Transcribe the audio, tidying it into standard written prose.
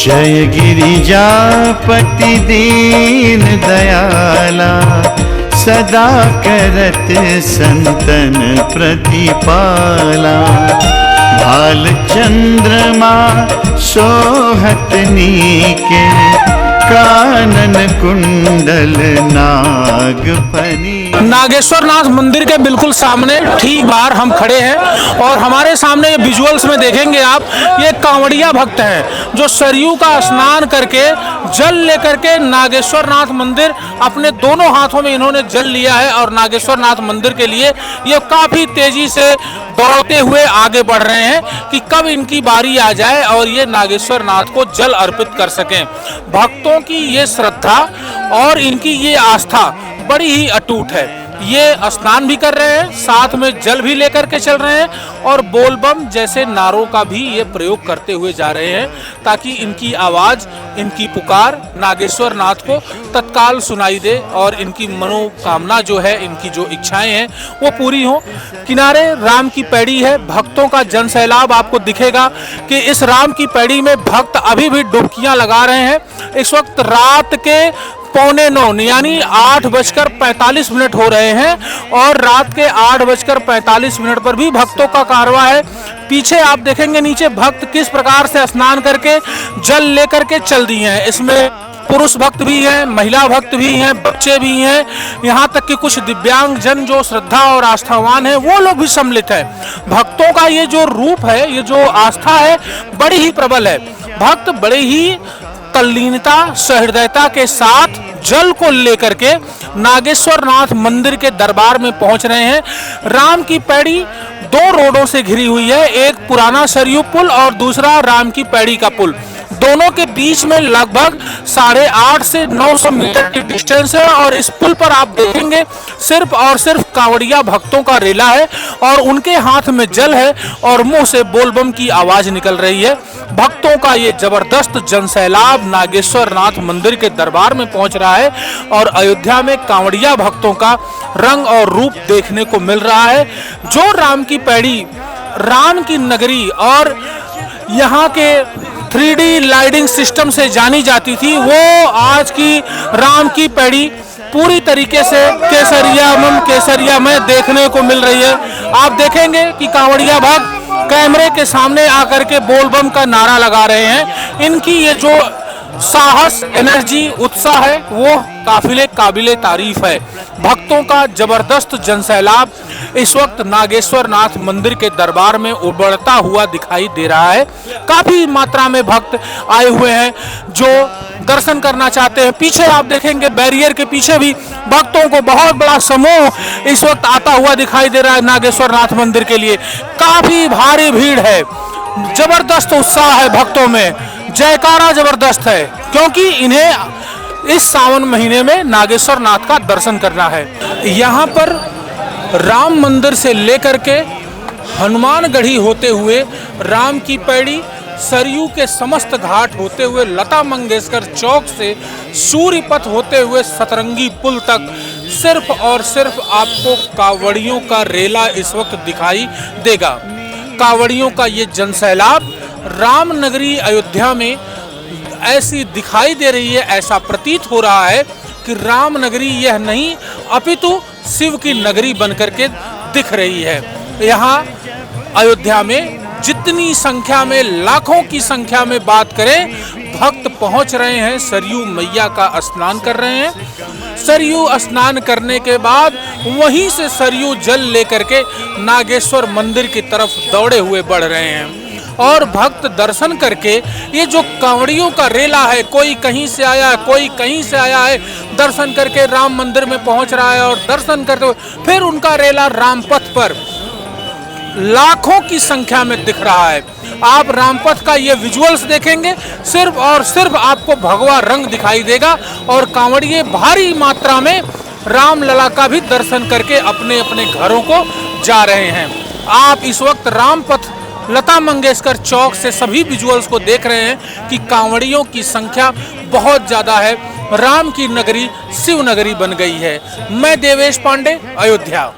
जय गिरिजापति दीन दयाला, सदा करत संतन प्रतिपाला। भाल चंद्रमा सोहत नीके, कानन कुंडल नाग फनी। नागेश्वर नाथ मंदिर के बिल्कुल सामने ठीक बाहर हम खड़े हैं और हमारे सामने ये विजुअल्स में देखेंगे आप, ये कांवड़िया भक्त हैं जो सरयू का स्नान करके जल लेकर के नागेश्वर नाथ मंदिर अपने दोनों हाथों में इन्होंने जल लिया है और नागेश्वर नाथ मंदिर के लिए ये काफी तेजी से दौड़ते हुए आगे बढ़ रहे हैं कि कब इनकी बारी आ जाए और ये नागेश्वर नाथ को जल अर्पित कर सकें। भक्तों की ये श्रद्धा और इनकी ये आस्था बड़ी ही अटूट है। ये स्नान भी कर रहे हैं, साथ में जल भी लेकर के चल रहे हैं और बोलबम जैसे नारों का भी ये प्रयोग करते हुए जा रहे हैं ताकि इनकी आवाज, इनकी पुकार नागेश्वर नाथ को तत्काल सुनाई दे और इनकी मनोकामना जो है, इनकी जो इच्छाएं हैं वो पूरी हो। किनारे राम की पैड़ी है, भक्तों का जन सैलाब आपको दिखेगा कि इस राम की पैड़ी में भक्त अभी भी डुबकियां लगा रहे हैं। इस वक्त रात के 8:45 यानी 8:45 हो रहे हैं और रात के 8:45 पर भी भक्तों का कारवां है। पीछे आप देखेंगे नीचे भक्त किस प्रकार से स्नान करके जल लेकर के चल दिए हैं। इसमें पुरुष भक्त भी हैं, महिला भक्त भी हैं, बच्चे भी हैं, यहाँ तक कि कुछ दिव्यांग जन जो श्रद्धा और आस्थावान हैं वो लोग भी सम्मिलित हैं। भक्तों का ये जो रूप है, ये जो आस्था है बड़ी ही प्रबल है। भक्त बड़े ही तल्लीनता सहृदयता के साथ जल को लेकर के नागेश्वर नाथ मंदिर के दरबार में पहुंच रहे हैं। राम की पैड़ी 2 रोडों से घिरी हुई है, एक पुराना सरयू पुल और दूसरा राम की पैड़ी का पुल। दोनों के बीच में लगभग 850 से 900 मीटर की डिस्टेंस है और इस पुल पर आप देखेंगे सिर्फ और सिर्फ कांवड़िया भक्तों का रेला है और उनके हाथ में जल है और मुंह से बोलबम की आवाज निकल रही है। भक्तों का ये जबरदस्त जनसैलाब नागेश्वर नाथ मंदिर के दरबार में पहुंच रहा है और अयोध्या में कांवड़िया भक्तों का रंग और रूप देखने को मिल रहा है। जो राम की पैड़ी, राम की नगरी और यहाँ के 3D लाइटिंग सिस्टम से जानी जाती थी, वो आज की राम की पैड़ी पूरी तरीके से केसरिया में देखने को मिल रही है। आप देखेंगे कि कांवड़िया भक्त कैमरे के सामने आकर के बोलबम का नारा लगा रहे हैं। इनकी ये जो साहस, एनर्जी, उत्साह है वो काबिले तारीफ है। भक्तों का जबरदस्त जनसैलाब इस वक्त नागेश्वर नाथ मंदिर के दरबार में उबड़ता हुआ दिखाई दे रहा है। काफी मात्रा में भक्त आए हुए हैं जो दर्शन करना चाहते हैं। पीछे आप देखेंगे बैरियर के पीछे भी भक्तों को बहुत बड़ा समूह इस वक्त आता हुआ दिखाई दे रहा है नागेश्वर नाथ मंदिर के लिए। काफी भारी भीड़ है, जबरदस्त उत्साह है भक्तों में, जयकारा जबरदस्त है क्योंकि इन्हें इस सावन महीने में नागेश्वर नाथ का दर्शन करना है। यहाँ पर राम मंदिर से लेकर के हनुमानगढ़ी होते हुए राम की पैड़ी, सरयू के समस्त घाट होते हुए लता मंगेशकर चौक से सूर्यपथ होते हुए सतरंगी पुल तक सिर्फ और सिर्फ आपको कांवड़ियों का रेला इस वक्त दिखाई देगा। कांवड़ियों का ये जनसैलाब राम नगरी अयोध्या में ऐसी दिखाई दे रही है, ऐसा प्रतीत हो रहा है कि राम नगरी यह नहीं अपितु शिव की नगरी बनकर के दिख रही है। यहाँ अयोध्या में जितनी संख्या में, लाखों की संख्या में बात करें, भक्त पहुंच रहे हैं, सरयू मैया का स्नान कर रहे हैं। सरयू स्नान करने के बाद वहीं से सरयू जल लेकर के नागेश्वर मंदिर की तरफ दौड़े हुए बढ़ रहे हैं और भक्त दर्शन करके ये जो कांवड़ियों का रेला है, कोई कहीं से आया, कोई कहीं से आया है, दर्शन करके राम मंदिर में पहुंच रहा है और दर्शन करते हुए फिर उनका रेला रामपथ पर लाखों की संख्या में दिख रहा है। आप रामपथ का ये विजुअल्स देखेंगे, सिर्फ और सिर्फ आपको भगवा रंग दिखाई देगा और कांवड़िए भारी मात्रा में रामलला का भी दर्शन करके अपने अपने घरों को जा रहे हैं। आप इस वक्त रामपथ लता मंगेशकर चौक से सभी विजुअल्स को देख रहे हैं कि कांवड़ियों की संख्या बहुत ज़्यादा है। राम की नगरी शिव नगरी बन गई है। मैं देवेश पांडे, अयोध्या।